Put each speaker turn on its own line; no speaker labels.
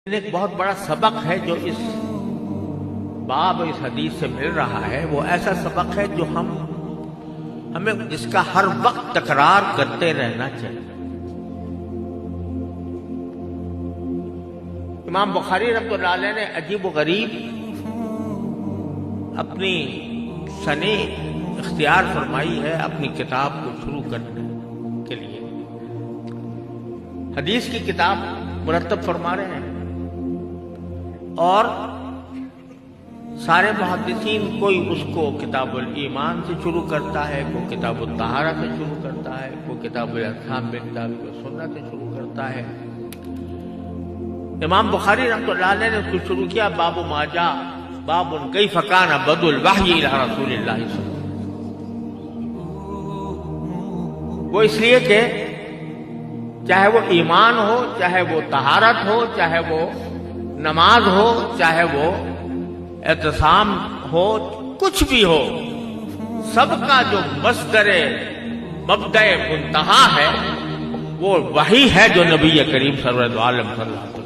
ایک بہت بڑا سبق ہے جو اس باب اس حدیث سے مل رہا ہے، وہ ایسا سبق ہے جو ہمیں اس کا ہر وقت تکرار کرتے رہنا چاہیے۔ امام بخاری رحمۃ اللہ علیہ نے عجیب و غریب اپنی سنی اختیار فرمائی ہے اپنی کتاب کو شروع کرنے کے لیے۔ حدیث کی کتاب مرتب فرما رہے ہیں، اور سارے محدثین کوئی اس کو کتاب الایمان سے شروع کرتا ہے، کوئی کتاب الطہارہ سے شروع کرتا ہے، کوئی کتاب الاحکام بالکتاب والسنہ سے شروع کرتا ہے۔ امام بخاری رحمۃ اللہ علیہ نے اس کو شروع کیا باب ما جاء باب کیف کان بدء الوحی الی رسول اللہ صلی اللہ علیہ وسلم۔ وہ اس لیے کہ چاہے وہ ایمان ہو، چاہے وہ طہارت ہو، چاہے وہ نماز ہو، چاہے وہ اعتصام ہو، کچھ بھی ہو، سب کا جو مصدر مبدأ منتہا ہے وہ وحی ہے جو نبی کریم صلی اللہ علیہ وسلم